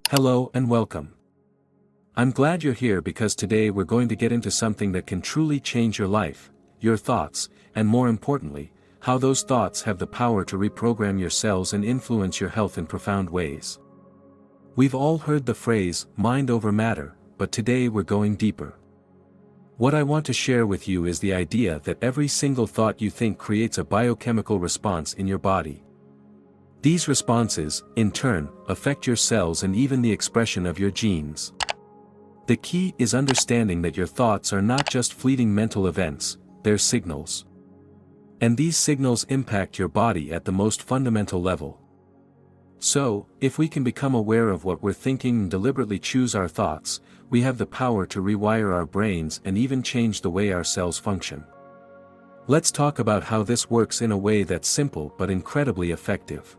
Hello and welcome. I'm glad you're here because today we're going to get into something that can truly change your life, your thoughts, and more importantly, how those thoughts have the power to reprogram your cells and influence your health in profound ways. We've all heard the phrase, mind over matter, but today we're going deeper. What I want to share with you is the idea that every single thought you think creates a biochemical response in your body. These responses, in turn, affect your cells and even the expression of your genes. The key is understanding that your thoughts are not just fleeting mental events, they're signals. And these signals impact your body at the most fundamental level. So, if we can become aware of what we're thinking and deliberately choose our thoughts, we have the power to rewire our brains and even change the way our cells function. Let's talk about how this works in a way that's simple but incredibly effective.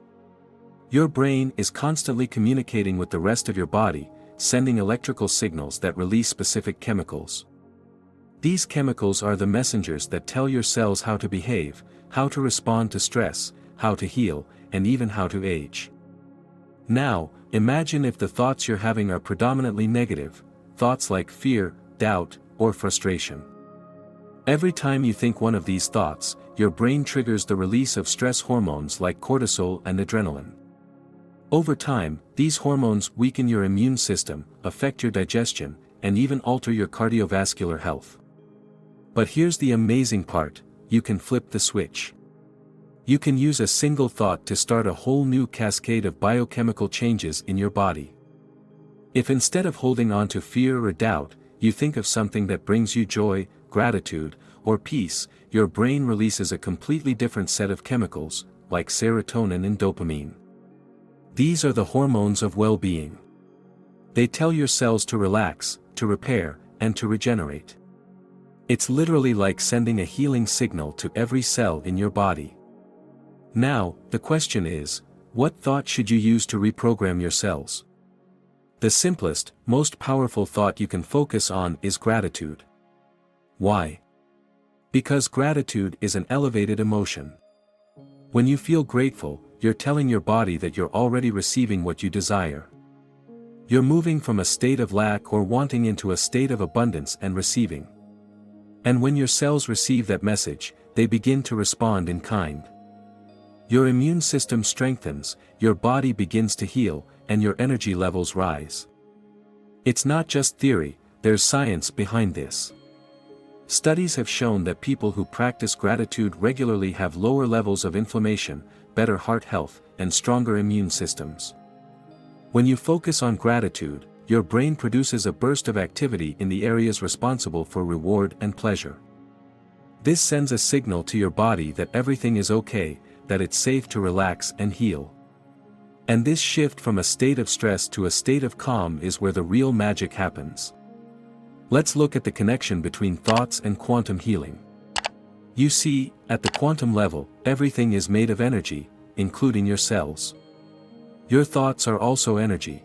Your brain is constantly communicating with the rest of your body, sending electrical signals that release specific chemicals. These chemicals are the messengers that tell your cells how to behave, how to respond to stress, how to heal, and even how to age. Now, imagine if the thoughts you're having are predominantly negative, thoughts like fear, doubt, or frustration. Every time you think one of these thoughts, your brain triggers the release of stress hormones like cortisol and adrenaline. Over time, these hormones weaken your immune system, affect your digestion, and even alter your cardiovascular health. But here's the amazing part, you can flip the switch. You can use a single thought to start a whole new cascade of biochemical changes in your body. If instead of holding on to fear or doubt, you think of something that brings you joy, gratitude, or peace, your brain releases a completely different set of chemicals, like serotonin and dopamine. These are the hormones of well-being. They tell your cells to relax, to repair, and to regenerate. It's literally like sending a healing signal to every cell in your body. Now, the question is, what thought should you use to reprogram your cells? The simplest, most powerful thought you can focus on is gratitude. Why? Because gratitude is an elevated emotion. When you feel grateful, you're telling your body that you're already receiving what you desire. You're moving from a state of lack or wanting into a state of abundance and receiving. And when your cells receive that message, they begin to respond in kind. Your immune system strengthens, your body begins to heal, and your energy levels rise. It's not just theory, there's science behind this. Studies have shown that people who practice gratitude regularly have lower levels of inflammation, better heart health, and stronger immune systems. When you focus on gratitude, your brain produces a burst of activity in the areas responsible for reward and pleasure. This sends a signal to your body that everything is okay, that it's safe to relax and heal. And this shift from a state of stress to a state of calm is where the real magic happens. Let's look at the connection between thoughts and quantum healing. You see, at the quantum level, everything is made of energy, including your cells. Your thoughts are also energy.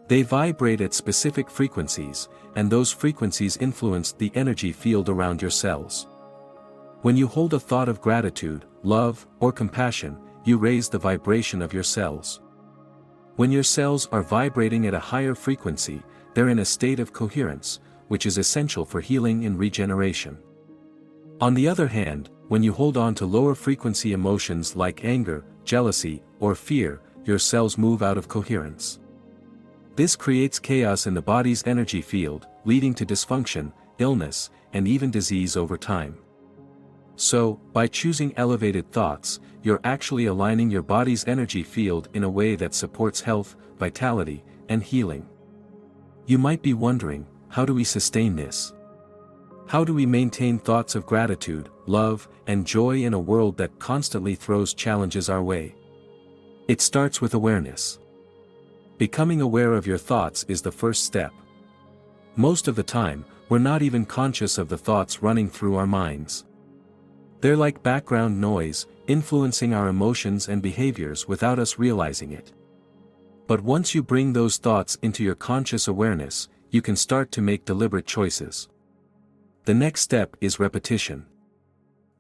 They vibrate at specific frequencies, and those frequencies influence the energy field around your cells. When you hold a thought of gratitude, love, or compassion, you raise the vibration of your cells. When your cells are vibrating at a higher frequency, they're in a state of coherence, which is essential for healing and regeneration. On the other hand, when you hold on to lower frequency emotions like anger, jealousy, or fear, your cells move out of coherence. This creates chaos in the body's energy field, leading to dysfunction, illness, and even disease over time. So, by choosing elevated thoughts, you're actually aligning your body's energy field in a way that supports health, vitality, and healing. You might be wondering, how do we sustain this? How do we maintain thoughts of gratitude, love, and joy in a world that constantly throws challenges our way? It starts with awareness. Becoming aware of your thoughts is the first step. Most of the time, we're not even conscious of the thoughts running through our minds. They're like background noise, influencing our emotions and behaviors without us realizing it. But once you bring those thoughts into your conscious awareness, you can start to make deliberate choices. The next step is repetition.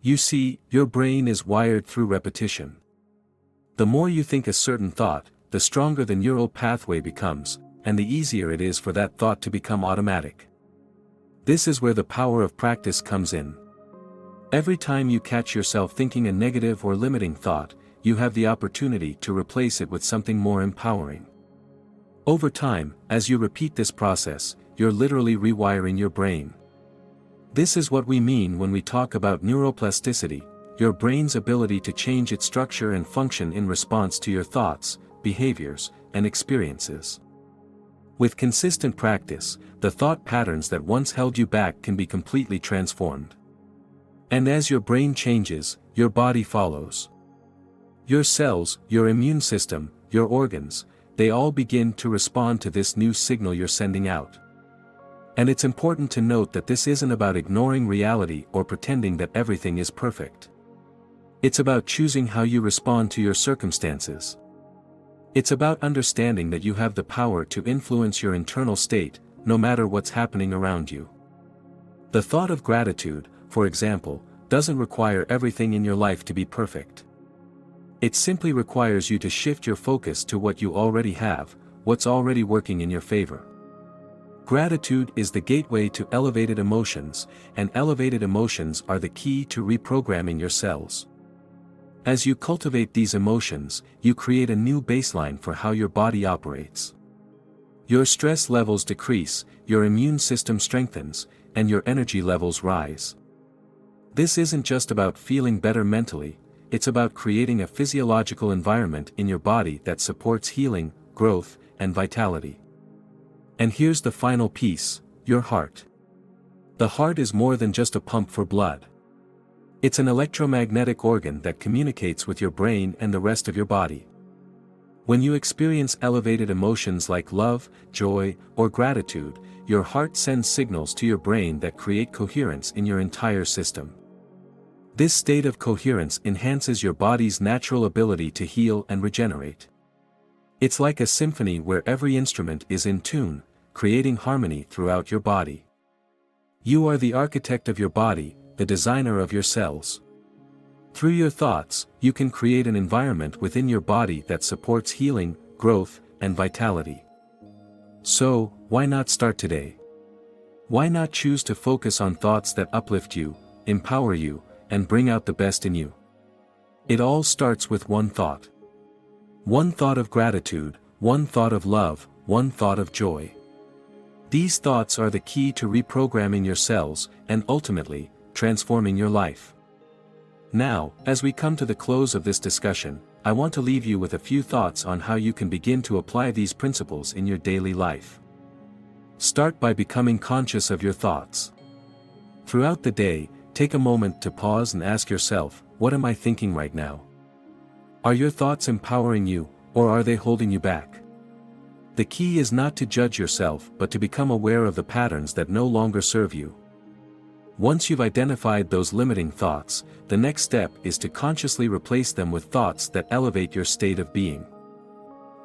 You see, your brain is wired through repetition. The more you think a certain thought, the stronger the neural pathway becomes, and the easier it is for that thought to become automatic. This is where the power of practice comes in. Every time you catch yourself thinking a negative or limiting thought, you have the opportunity to replace it with something more empowering. Over time, as you repeat this process, you're literally rewiring your brain. This is what we mean when we talk about neuroplasticity, your brain's ability to change its structure and function in response to your thoughts, behaviors, and experiences. With consistent practice, the thought patterns that once held you back can be completely transformed. And as your brain changes, your body follows. Your cells, your immune system, your organs, they all begin to respond to this new signal you're sending out. And it's important to note that this isn't about ignoring reality or pretending that everything is perfect. It's about choosing how you respond to your circumstances. It's about understanding that you have the power to influence your internal state, no matter what's happening around you. The thought of gratitude, for example, doesn't require everything in your life to be perfect. It simply requires you to shift your focus to what you already have, what's already working in your favor. Gratitude is the gateway to elevated emotions, and elevated emotions are the key to reprogramming your cells. As you cultivate these emotions, you create a new baseline for how your body operates. Your stress levels decrease, your immune system strengthens, and your energy levels rise. This isn't just about feeling better mentally, it's about creating a physiological environment in your body that supports healing, growth, and vitality. And here's the final piece, your heart. The heart is more than just a pump for blood. It's an electromagnetic organ that communicates with your brain and the rest of your body. When you experience elevated emotions like love, joy, or gratitude, your heart sends signals to your brain that create coherence in your entire system. This state of coherence enhances your body's natural ability to heal and regenerate. It's like a symphony where every instrument is in tune, creating harmony throughout your body. You are the architect of your body, the designer of your cells. Through your thoughts, you can create an environment within your body that supports healing, growth, and vitality. So, why not start today? Why not choose to focus on thoughts that uplift you, empower you, and bring out the best in you? It all starts with one thought. One thought of gratitude, one thought of love, one thought of joy. These thoughts are the key to reprogramming your cells, and ultimately, transforming your life. Now, as we come to the close of this discussion, I want to leave you with a few thoughts on how you can begin to apply these principles in your daily life. Start by becoming conscious of your thoughts. Throughout the day, take a moment to pause and ask yourself, what am I thinking right now? Are your thoughts empowering you, or are they holding you back? The key is not to judge yourself but to become aware of the patterns that no longer serve you. Once you've identified those limiting thoughts, the next step is to consciously replace them with thoughts that elevate your state of being.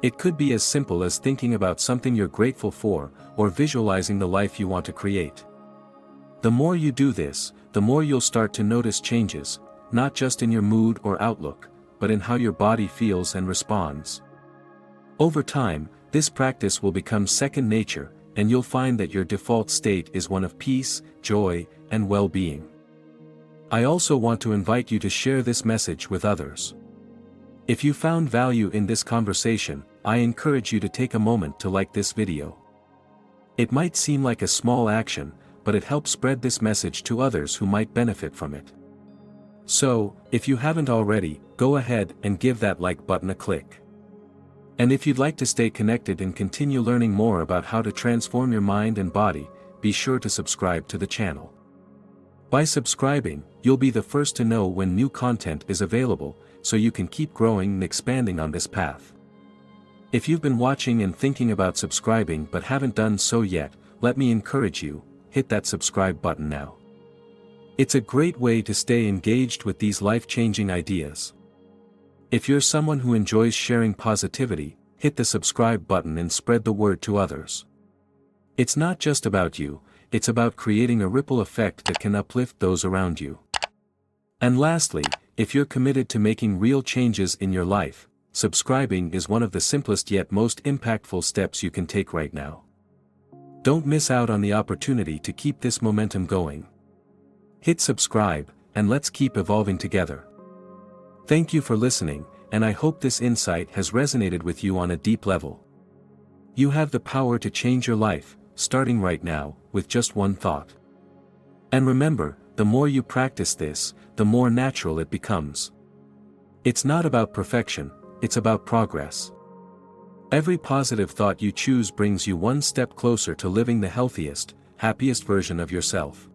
It could be as simple as thinking about something you're grateful for, or visualizing the life you want to create. The more you do this, the more you'll start to notice changes, not just in your mood or outlook, but in how your body feels and responds. Over time, this practice will become second nature, and you'll find that your default state is one of peace, joy, and well-being. I also want to invite you to share this message with others. If you found value in this conversation, I encourage you to take a moment to like this video. It might seem like a small action, but it helps spread this message to others who might benefit from it. So, if you haven't already, go ahead and give that like button a click. And if you'd like to stay connected and continue learning more about how to transform your mind and body, be sure to subscribe to the channel. By subscribing, you'll be the first to know when new content is available, so you can keep growing and expanding on this path. If you've been watching and thinking about subscribing but haven't done so yet, let me encourage you, hit that subscribe button now. It's a great way to stay engaged with these life-changing ideas. If you're someone who enjoys sharing positivity, hit the subscribe button and spread the word to others. It's not just about you, it's about creating a ripple effect that can uplift those around you. And lastly, if you're committed to making real changes in your life, subscribing is one of the simplest yet most impactful steps you can take right now. Don't miss out on the opportunity to keep this momentum going. Hit subscribe, and let's keep evolving together. Thank you for listening, and I hope this insight has resonated with you on a deep level. You have the power to change your life, starting right now, with just one thought. And remember, the more you practice this, the more natural it becomes. It's not about perfection, it's about progress. Every positive thought you choose brings you one step closer to living the healthiest, happiest version of yourself.